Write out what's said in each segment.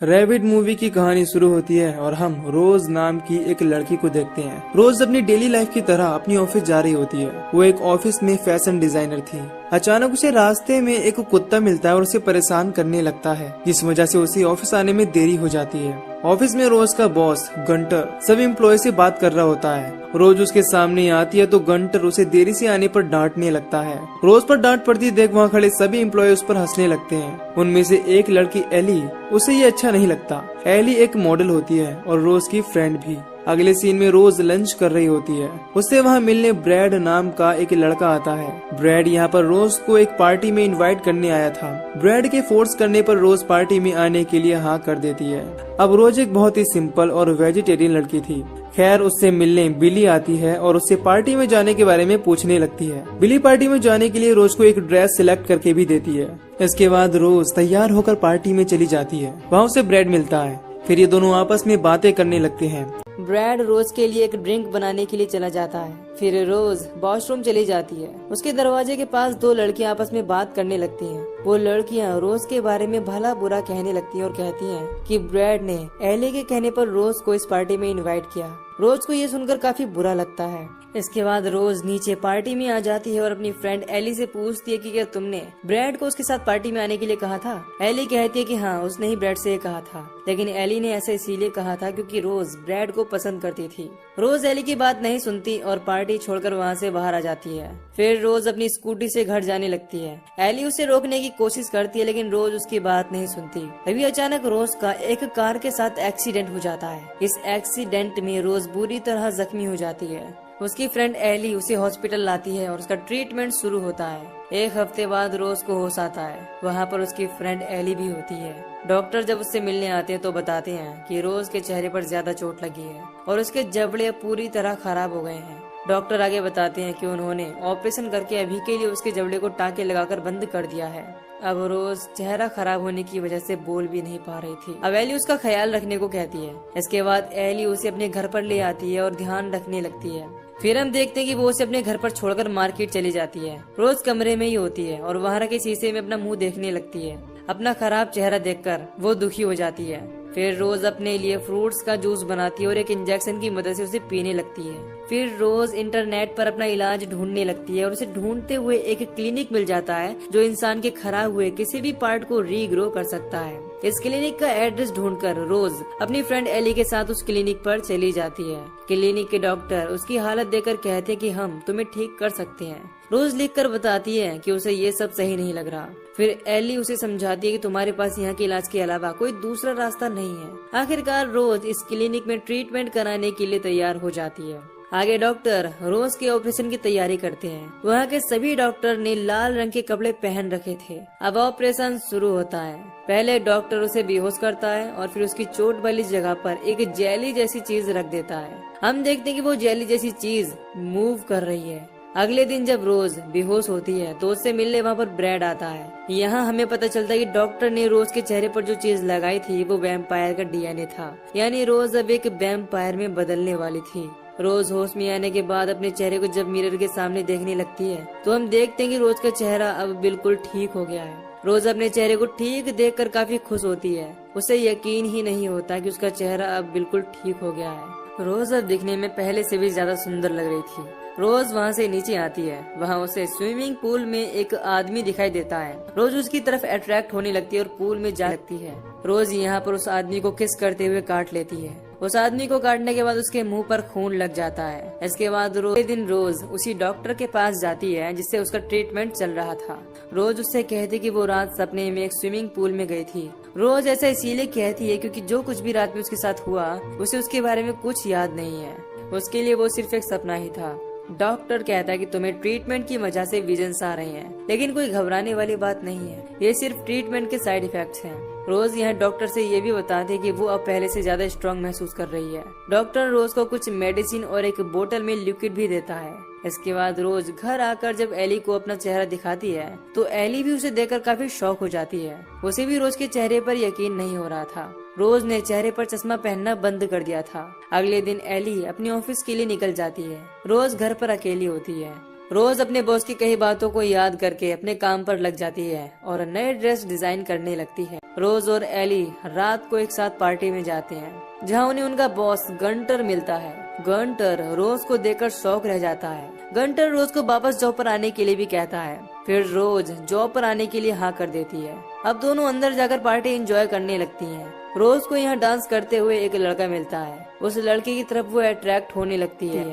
Rabbit movie की कहानी शुरू होती है और हम रोज नाम की एक लड़की को देखते हैं। रोज अपनी डेली लाइफ की तरह अपनी ऑफिस जा रही होती है। वो एक ऑफिस में फैशन डिजाइनर थी। अचानक उसे रास्ते में एक कुत्ता मिलता है और उसे परेशान करने लगता है, जिस वजह से उसे ऑफिस आने में देरी हो जाती है। ऑफिस में रोज का बॉस गंटर सभी एम्प्लॉय से बात कर रहा होता है। रोज उसके सामने आती है तो गंटर उसे देरी से आने पर डांटने लगता है। रोज पर डांट पड़ती देख वहाँ खड़े सभी एम्प्लॉय उस पर हंसने लगते हैं। उनमें से एक लड़की एली, उसे ये अच्छा नहीं लगता। एली एक मॉडल होती है और रोज की फ्रेंड भी। अगले सीन में रोज लंच कर रही होती है। उससे वहाँ मिलने ब्रैड नाम का एक लड़का आता है। ब्रैड यहाँ पर रोज को एक पार्टी में इनवाइट करने आया था। ब्रैड के फोर्स करने पर रोज पार्टी में आने के लिए हाँ कर देती है। अब रोज एक बहुत ही सिंपल और वेजिटेरियन लड़की थी। खैर, उससे मिलने बिली आती है और उससे पार्टी में जाने के बारे में पूछने लगती है। बिली पार्टी में जाने के लिए रोज को एक ड्रेस सिलेक्ट करके भी देती है। इसके बाद रोज तैयार होकर पार्टी में चली जाती है। वहाँ उसे ब्रैड मिलता है। फिर ये दोनों आपस में बातें करने लगते हैं। ब्रैड रोज के लिए एक ड्रिंक बनाने के लिए चला जाता है। फिर रोज वॉशरूम चली जाती है। उसके दरवाजे के पास दो लड़कियां आपस में बात करने लगती हैं। वो लड़कियां रोज के बारे में भला बुरा कहने लगती हैं और कहती हैं कि ब्रैड ने एली के कहने पर रोज को इस पार्टी में इनवाइट किया। रोज को ये सुनकर काफी बुरा लगता है। इसके बाद रोज नीचे पार्टी में आ जाती है और अपनी फ्रेंड एली से पूछती है कि क्या तुमने ब्रैड को उसके साथ पार्टी में आने के लिए कहा था। एली कहती है कि हाँ, उसने ही ब्रैड से कहा था, लेकिन एली ने ऐसा इसीलिए कहा था क्योंकि रोज ब्रैड को पसंद करती थी। रोज एली की बात नहीं सुनती और पार्टी छोड़कर वहाँ से बाहर आ जाती है। फिर रोज अपनी स्कूटी से घर जाने लगती है। एली उसे रोकने की कोशिश करती है, लेकिन रोज उसकी बात नहीं सुनती। अभी अचानक रोज का एक कार के साथ एक्सीडेंट हो जाता है। इस एक्सीडेंट में रोज बुरी तरह जख्मी हो जाती है। उसकी फ्रेंड एली उसे हॉस्पिटल लाती है और उसका ट्रीटमेंट शुरू होता है। एक हफ्ते बाद रोज को होश आता है। वहाँ पर उसकी फ्रेंड एली भी होती है। डॉक्टर जब उससे मिलने आते हैं तो बताते हैं कि रोज के चेहरे पर ज्यादा चोट लगी है और उसके जबड़े पूरी तरह खराब हो गए हैं। डॉक्टर आगे बताते हैं कि उन्होंने ऑपरेशन करके अभी के लिए उसके जबड़े को टाँके लगाकर बंद कर दिया है। अब रोज चेहरा खराब होने की वजह से बोल भी नहीं पा रही थी। अब एली उसका ख्याल रखने को कहती है। इसके बाद एली उसे अपने घर पर ले आती है और ध्यान रखने लगती है। फिर हम देखते हैं कि वो उसे अपने घर पर छोड़कर मार्केट चली जाती है। रोज कमरे में ही होती है और वहाँ के शीशे में अपना मुंह देखने लगती है। अपना खराब चेहरा देखकर वो दुखी हो जाती है। फिर रोज अपने लिए फ्रूट्स का जूस बनाती है और एक इंजेक्शन की मदद से उसे पीने लगती है। फिर रोज इंटरनेट पर अपना इलाज ढूंढने लगती है और उसे ढूंढते हुए एक क्लिनिक मिल जाता है जो इंसान के खराब हुए किसी भी पार्ट को रीग्रो कर सकता है। इस क्लिनिक का एड्रेस ढूंढकर रोज अपनी फ्रेंड एली के साथ उस क्लिनिक पर चली जाती है। क्लिनिक के डॉक्टर उसकी हालत देखकर कहते हैं कि हम तुम्हें ठीक कर सकते हैं। रोज लिखकर बताती है कि उसे ये सब सही नहीं लग रहा। फिर एली उसे समझाती है कि तुम्हारे पास यहाँ के इलाज के अलावा कोई दूसरा रास्ता नहीं है। आखिरकार रोज इस क्लिनिक में ट्रीटमेंट कराने के लिए तैयार हो जाती है। आगे डॉक्टर रोज के ऑपरेशन की तैयारी करते हैं। वहाँ के सभी डॉक्टर ने लाल रंग के कपड़े पहन रखे थे। अब ऑपरेशन शुरू होता है। पहले डॉक्टर उसे बेहोश करता है और फिर उसकी चोट वाली जगह पर एक जेली जैसी चीज रख देता है। हम देखते हैं कि वो जेली जैसी चीज मूव कर रही है। अगले दिन जब रोज बेहोश होती है तो उससे मिलने वहाँ पर ब्रैड आता है। यहाँ हमें पता चलता है कि डॉक्टर ने रोज के चेहरे पर जो चीज लगाई थी वो वैम्पायर का डीएनए था, यानी रोज अब एक वैम्पायर में बदलने वाली थी। रोज होश में आने के बाद अपने चेहरे को जब मिरर के सामने देखने लगती है तो हम देखते हैं कि रोज का चेहरा अब बिल्कुल ठीक हो गया है। रोज अपने चेहरे को ठीक देखकर काफी खुश होती है। उसे यकीन ही नहीं होता कि उसका चेहरा अब बिल्कुल ठीक हो गया है। रोज अब दिखने में पहले से भी ज्यादा सुंदर लग रही थी। रोज वहाँ से नीचे आती है। वहाँ उसे स्विमिंग पूल में एक आदमी दिखाई देता है। रोज उसकी तरफ अट्रैक्ट होने लगती है और पूल में जा लगती है। रोज यहाँ पर उस आदमी को किस करते हुए काट लेती है। उस आदमी को काटने के बाद उसके मुंह पर खून लग जाता है। इसके बाद रोज उसी डॉक्टर के पास जाती है जिससे उसका ट्रीटमेंट चल रहा था। रोज उससे कहती कि वो रात सपने में एक स्विमिंग पूल में गई थी। रोज ऐसा इसीलिए कहती है क्योंकि जो कुछ भी रात में उसके साथ हुआ उसे उसके बारे में कुछ याद नहीं है। उसके लिए वो सिर्फ एक सपना ही था। डॉक्टर कहता है कि तुम्हें ट्रीटमेंट की वजह से विजन्स आ रहे हैं, लेकिन कोई घबराने वाली बात नहीं है। ये सिर्फ ट्रीटमेंट के साइड इफेक्ट्स हैं। रोज यहाँ डॉक्टर से ये भी बताते हैं कि वो अब पहले से ज्यादा स्ट्रांग महसूस कर रही है। डॉक्टर रोज को कुछ मेडिसिन और एक बोतल में लिक्विड भी देता है। इसके बाद रोज घर आकर जब एली को अपना चेहरा दिखाती है तो एली भी उसे देखकर काफी शॉक हो जाती है। उसे भी रोज के चेहरे पर यकीन नहीं हो रहा था। रोज ने चेहरे पर चश्मा पहनना बंद कर दिया था। अगले दिन एली अपनी ऑफिस के लिए निकल जाती है। रोज घर पर अकेली होती है। रोज अपने बॉस की कई बातों को याद करके अपने काम पर लग जाती है और नए ड्रेस डिजाइन करने लगती है। रोज और एली रात को एक साथ पार्टी में जाते हैं जहां उन्हें उनका बॉस गंटर मिलता है। गंटर रोज को देखकर शौक रह जाता है। गंटर रोज को वापस जॉब पर आने के लिए भी कहता है। फिर रोज जॉब पर आने के लिए हाँ कर देती है। अब दोनों अंदर जाकर पार्टी एंजॉय करने लगती हैं। रोज को यहाँ डांस करते हुए एक लड़का मिलता है। उस लड़के की तरफ वो अट्रैक्ट होने लगती है,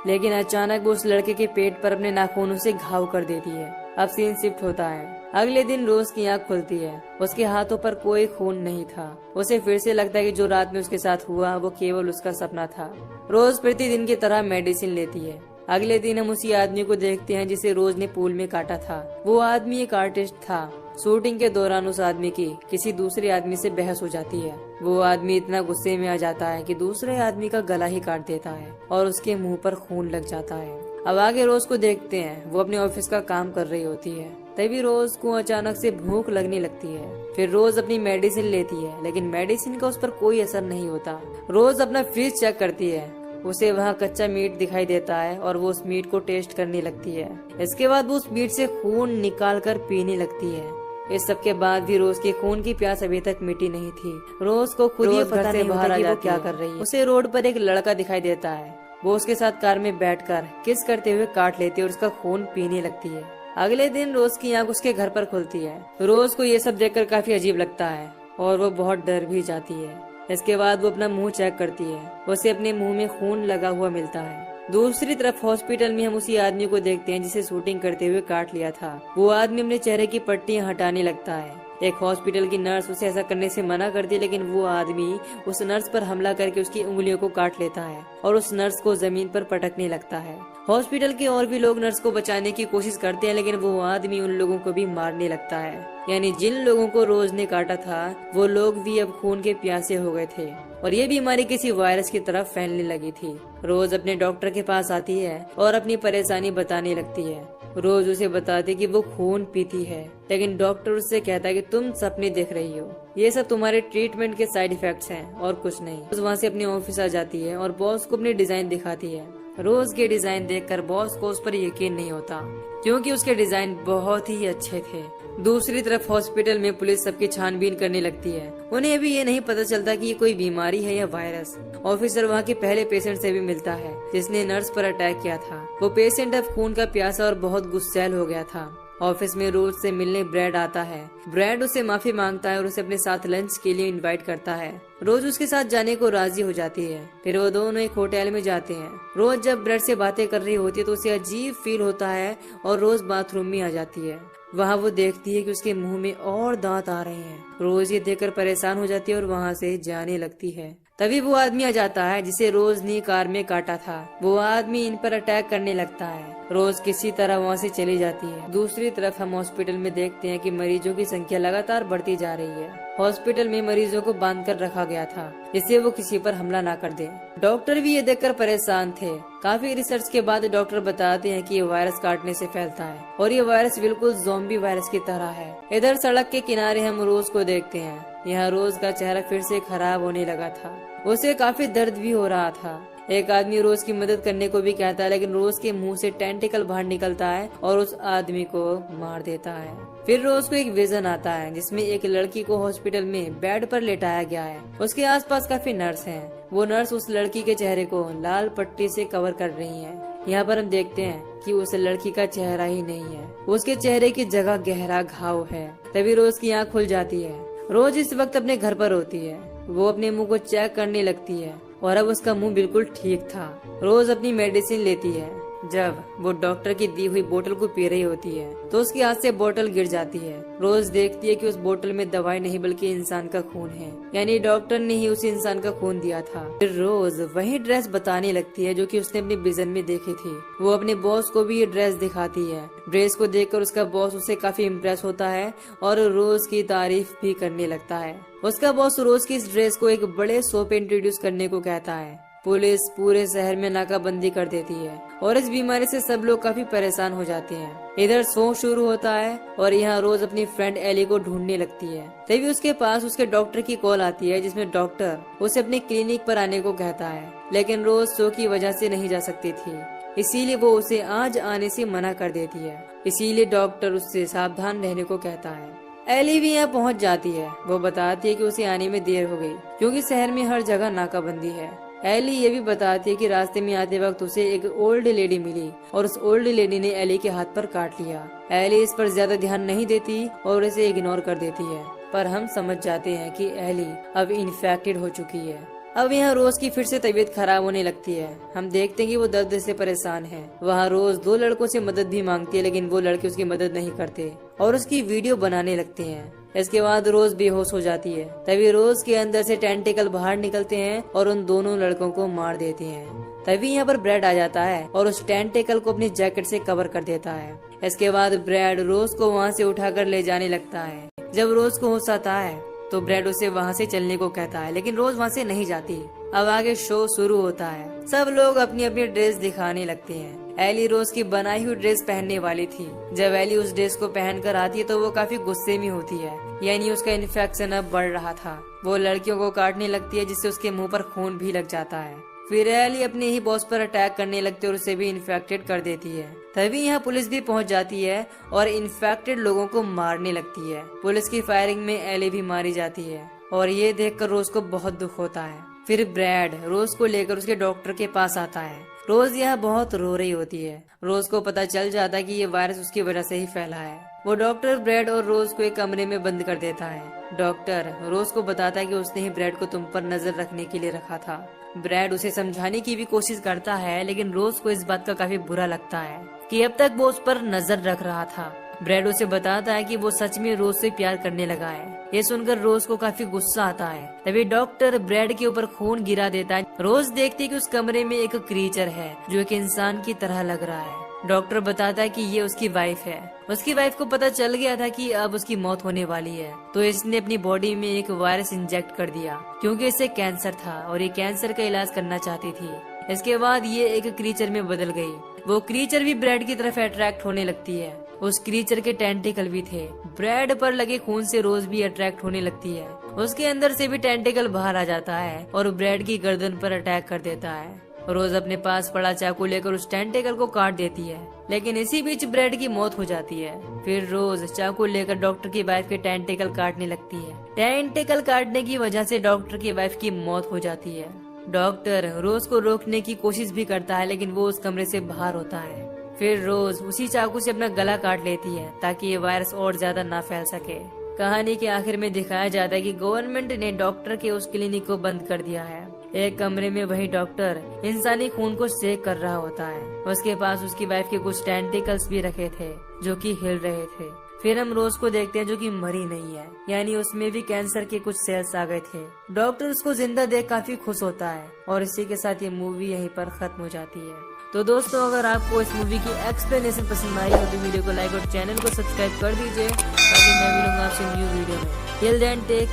लेकिन अचानक वो उस लड़के के पेट पर अपने नाखूनों से घाव कर देती है। अब सीन शिफ्ट होता है। अगले दिन रोज की आंख खुलती है। उसके हाथों पर कोई खून नहीं था। उसे फिर से लगता है कि जो रात में उसके साथ हुआ वो केवल उसका सपना था। रोज प्रतिदिन की तरह मेडिसिन लेती है। अगले दिन हम उसी आदमी को देखते हैं जिसे रोज ने पूल में काटा था। वो आदमी एक आर्टिस्ट था। शूटिंग के दौरान उस आदमी की किसी दूसरे आदमी से बहस हो जाती है। वो आदमी इतना गुस्से में आ जाता है कि दूसरे आदमी का गला ही काट देता है और उसके मुंह पर खून लग जाता है। अब आगे रोज को देखते हैं। वो अपने ऑफिस का काम कर रही होती है। तभी रोज को अचानक से भूख लगने लगती है। फिर रोज अपनी मेडिसिन लेती है, लेकिन मेडिसिन का उस पर कोई असर नहीं होता। रोज अपना फ्रिज चेक करती है। उसे वहाँ कच्चा मीट दिखाई देता है और वो उस मीट को टेस्ट करने लगती है। इसके बाद वो उस मीट से खून निकाल कर पीने लगती है। इस सब के बाद भी रोज की खून की प्यास अभी तक मिटी नहीं थी। रोज को खुद ही पता नहीं बाहर आ जाती है क्या कर रही है। उसे रोड पर एक लड़का दिखाई देता है। वो उसके साथ कार में बैठकर किस करते हुए काट लेती है और उसका खून पीने लगती है। अगले दिन रोज की आंख उसके घर पर खुलती है। रोज को ये सब देखकर काफी अजीब लगता है और वो बहुत डर भी जाती है। इसके बाद वो अपना मुंह चेक करती है। उसे अपने मुंह में खून लगा हुआ मिलता है। दूसरी तरफ हॉस्पिटल में हम उसी आदमी को देखते हैं जिसे शूटिंग करते हुए काट लिया था। वो आदमी अपने चेहरे की पट्टियां हटाने लगता है। एक हॉस्पिटल की नर्स उसे ऐसा करने से मना करती है, लेकिन वो आदमी उस नर्स पर हमला करके उसकी उंगलियों को काट लेता है और उस नर्स को जमीन पर पटकने लगता है। हॉस्पिटल के और भी लोग नर्स को बचाने की कोशिश करते हैं, लेकिन वो आदमी उन लोगों को भी मारने लगता है। यानी जिन लोगों को रोज ने काटा था वो लोग भी अब खून के प्यासे हो गए थे और ये बीमारी किसी वायरस की तरफ फैलने लगी थी। रोज अपने डॉक्टर के पास आती है और अपनी परेशानी बताने लगती है। रोज उसे बताती कि वो खून पीती है, लेकिन डॉक्टर उससे कहता है कि तुम सपने देख रही हो, ये सब तुम्हारे ट्रीटमेंट के साइड इफेक्ट्स हैं और कुछ नहीं। रोज वहाँ से अपने ऑफिस आ जाती है और बॉस को अपनी डिजाइन दिखाती है। रोज के डिजाइन देखकर बॉस को उस पर यकीन नहीं होता, क्योंकि उसके डिजाइन बहुत ही अच्छे थे। दूसरी तरफ हॉस्पिटल में पुलिस सबकी छानबीन करने लगती है। उन्हें अभी ये नहीं पता चलता कि ये कोई बीमारी है या वायरस। ऑफिसर वहाँ के पहले पेशेंट से भी मिलता है जिसने नर्स पर अटैक किया था। वो पेशेंट अब खून का प्यासा और बहुत गुस्सैल हो गया था। ऑफिस में रोज से मिलने ब्रैड आता है। ब्रैड उसे माफी मांगता है और उसे अपने साथ लंच के लिए इनवाइट करता है। रोज उसके साथ जाने को राजी हो जाती है। फिर वो दोनों एक होटल में जाते हैं। रोज जब ब्रैड से बातें कर रही होती है तो उसे अजीब फील होता है और रोज बाथरूम में आ जाती है। वहाँ वो देखती है कि उसके मुंह में और दांत आ रहे हैं। रोज ये देखकर परेशान हो जाती है और वहाँ से जाने लगती है। तभी वो आदमी आ जाता है जिसे रोज ने कार में काटा था। वो आदमी इन पर अटैक करने लगता है। रोज किसी तरह वहाँ से चली जाती है। दूसरी तरफ हम हॉस्पिटल में देखते हैं कि मरीजों की संख्या लगातार बढ़ती जा रही है। हॉस्पिटल में मरीजों को बांध कर रखा गया था जिससे वो किसी पर हमला ना कर दे। डॉक्टर भी ये देखकर परेशान थे। काफी रिसर्च के बाद डॉक्टर बताते हैं कि ये वायरस काटने से फैलता है और ये वायरस बिल्कुल ज़ॉम्बी वायरस की तरह है। इधर सड़क के किनारे हम रोज को देखते हैं। यहाँ रोज का चेहरा फिर से खराब होने लगा था। उसे काफी दर्द भी हो रहा था। एक आदमी रोज की मदद करने को भी कहता है, लेकिन रोज के मुंह से टेंटिकल बाहर निकलता है और उस आदमी को मार देता है। फिर रोज को एक विजन आता है जिसमें एक लड़की को हॉस्पिटल में बेड पर लेटाया गया है। उसके आसपास काफी नर्स हैं। वो नर्स उस लड़की के चेहरे को लाल पट्टी से कवर कर रही हैं। यहाँ पर हम देखते हैं कि उस लड़की का चेहरा ही नहीं है, उसके चेहरे की जगह गहरा घाव है। तभी रोज की आँख खुल जाती है। रोज इस वक्त अपने घर पर होती है। वो अपने मुंह को चेक करने लगती है और अब उसका मुंह बिल्कुल ठीक था। रोज अपनी मेडिसिन लेती है। जब वो डॉक्टर की दी हुई बोतल को पी रही होती है तो उसके हाथ से बोतल गिर जाती है। रोज देखती है कि उस बोतल में दवाई नहीं बल्कि इंसान का खून है, यानी डॉक्टर ने ही उस इंसान का खून दिया था। फिर रोज वही ड्रेस बताने लगती है जो कि उसने अपने विजन में देखी थी। वो अपने बॉस को भी ये ड्रेस दिखाती है। ड्रेस को देखकर उसका बॉस उससे काफी इम्प्रेस होता है और रोज की तारीफ भी करने लगता है। उसका बॉस रोज की इस ड्रेस को एक बड़े शो पे इंट्रोड्यूस करने को कहता है। पुलिस पूरे शहर में नाकाबंदी कर देती है और इस बीमारी से सब लोग काफी परेशान हो जाते हैं। इधर शो शुरू होता है और यहाँ रोज अपनी फ्रेंड एली को ढूंढने लगती है। तभी उसके पास उसके डॉक्टर की कॉल आती है जिसमें डॉक्टर उसे अपने क्लिनिक पर आने को कहता है, लेकिन रोज शो की वजह से नहीं जा सकती थी, इसीलिए वो उसे आज आने से मना कर देती है। इसीलिए डॉक्टर उससे सावधान रहने को कहता है। एली भी यहाँ पहुँच जाती है। वो बताती है कि उसे आने में देर हो गई क्योंकि शहर में हर जगह नाकाबंदी है। एली ये भी बताती है कि रास्ते में आते वक्त उसे एक ओल्ड लेडी मिली और उस ओल्ड लेडी ने एली के हाथ पर काट लिया। एली इस पर ज्यादा ध्यान नहीं देती और इसे इग्नोर कर देती है, पर हम समझ जाते हैं कि एली अब इन्फेक्टेड हो चुकी है। अब यहाँ रोज की फिर से तबीयत खराब होने लगती है। हम देखते हैं कि वो दर्द से परेशान है। वहाँ रोज 2 लड़कों से मदद भी मांगती है, लेकिन वो लड़के उसकी मदद नहीं करते और उसकी वीडियो बनाने लगते हैं। इसके बाद रोज बेहोश हो जाती है। तभी रोज के अंदर से टेंटिकल बाहर निकलते हैं और उन दोनों लड़कों को मार देते हैं। तभी यहाँ पर ब्रैड आ जाता है और उस टेंटिकल को अपनी जैकेट से कवर कर देता है। इसके बाद ब्रैड रोज को वहाँ से उठाकर ले जाने लगता है। जब रोज को होश आता है तो ब्रैड उसे वहाँ से चलने को कहता है, लेकिन रोज वहाँ से नहीं जाती। अब आगे शो शुरू होता है। सब लोग अपनी अपनी ड्रेस दिखाने लगते हैं। एली रोज की बनाई हुई ड्रेस पहनने वाली थी। जब एली उस ड्रेस को पहनकर आती है तो वो काफी गुस्से में होती है, यानी उसका इन्फेक्शन अब बढ़ रहा था। वो लड़कियों को काटने लगती है, जिससे उसके मुंह पर खून भी लग जाता है। फिर एली अपने ही बॉस पर अटैक करने लगती है और उसे भी इन्फेक्टेड कर देती है। तभी यहाँ पुलिस भी पहुँच जाती है और इन्फेक्टेड लोगों को मारने लगती है। पुलिस की फायरिंग में एली भी मारी जाती है और ये देखकर रोज को बहुत दुख होता है। फिर ब्रैड रोज को लेकर उसके डॉक्टर के पास आता है। रोज यह बहुत रो रही होती है। रोज को पता चल जाता है कि ये वायरस उसकी वजह से ही फैला है। वो डॉक्टर ब्रैड और रोज को एक कमरे में बंद कर देता है। डॉक्टर रोज को बताता है कि उसने ही ब्रैड को तुम पर नजर रखने के लिए रखा था। ब्रैड उसे समझाने की भी कोशिश करता है, लेकिन रोज को इस बात का काफी बुरा लगता है कि अब तक वो उस पर नजर रख रहा था। ब्रैड उसे बताता है कि वो सच में रोज से प्यार करने लगा है। ये सुनकर रोज को काफी गुस्सा आता है। तभी डॉक्टर ब्रैड के ऊपर खून गिरा देता है। रोज देखती है कि उस कमरे में एक क्रीचर है जो एक इंसान की तरह लग रहा है। डॉक्टर बताता है कि ये उसकी वाइफ है। उसकी वाइफ को पता चल गया था कि अब उसकी मौत होने वाली है, तो इसने अपनी बॉडी में एक वायरस इंजेक्ट कर दिया क्योंकि इसे कैंसर था और ये कैंसर का इलाज करना चाहती थी। इसके बाद ये एक क्रीचर में बदल गई। वो क्रीचर भी ब्रैड की तरफ अट्रैक्ट होने लगती है। उस क्रीचर के टेंटिकल भी थे। ब्रैड पर लगे खून से रोज भी अट्रैक्ट होने लगती है। उसके अंदर से भी टेंटिकल बाहर आ जाता है और ब्रैड की गर्दन पर अटैक कर देता है। रोज अपने पास पड़ा चाकू लेकर उस टेंटिकल को काट देती है, लेकिन इसी बीच ब्रैड की मौत हो जाती है। फिर रोज चाकू लेकर डॉक्टर की वाइफ के टेंटिकल काटने लगती है। टेंटिकल काटने की वजह से डॉक्टर की वाइफ की मौत हो जाती है। डॉक्टर रोज को रोकने की कोशिश भी करता है, लेकिन वो उस कमरे से बाहर होता है। फिर रोज उसी चाकू से अपना गला काट लेती है ताकि ये वायरस और ज्यादा ना फैल सके। कहानी के आखिर में दिखाया जाता है कि गवर्नमेंट ने डॉक्टर के उस क्लिनिक को बंद कर दिया है। एक कमरे में वही डॉक्टर इंसानी खून को चेक कर रहा होता है। उसके पास उसकी वाइफ के कुछ टेंटिकल्स भी रखे थे जो कि हिल रहे थे। फिर हम रोज को देखते हैं जो कि मरी नहीं है, यानी उसमें भी कैंसर के कुछ सेल्स आ गए थे। डॉक्टर उसको जिंदा देख काफी खुश होता है और इसी के साथ ये मूवी यहीं पर खत्म हो जाती है। तो दोस्तों, अगर आपको इस मूवी की एक्सप्लेनेशन पसंद आई हो तो वीडियो को लाइक और चैनल को सब्सक्राइब कर दीजिए ताकि मैं मिलूंगा आपसे न्यू वीडियो में। Till then take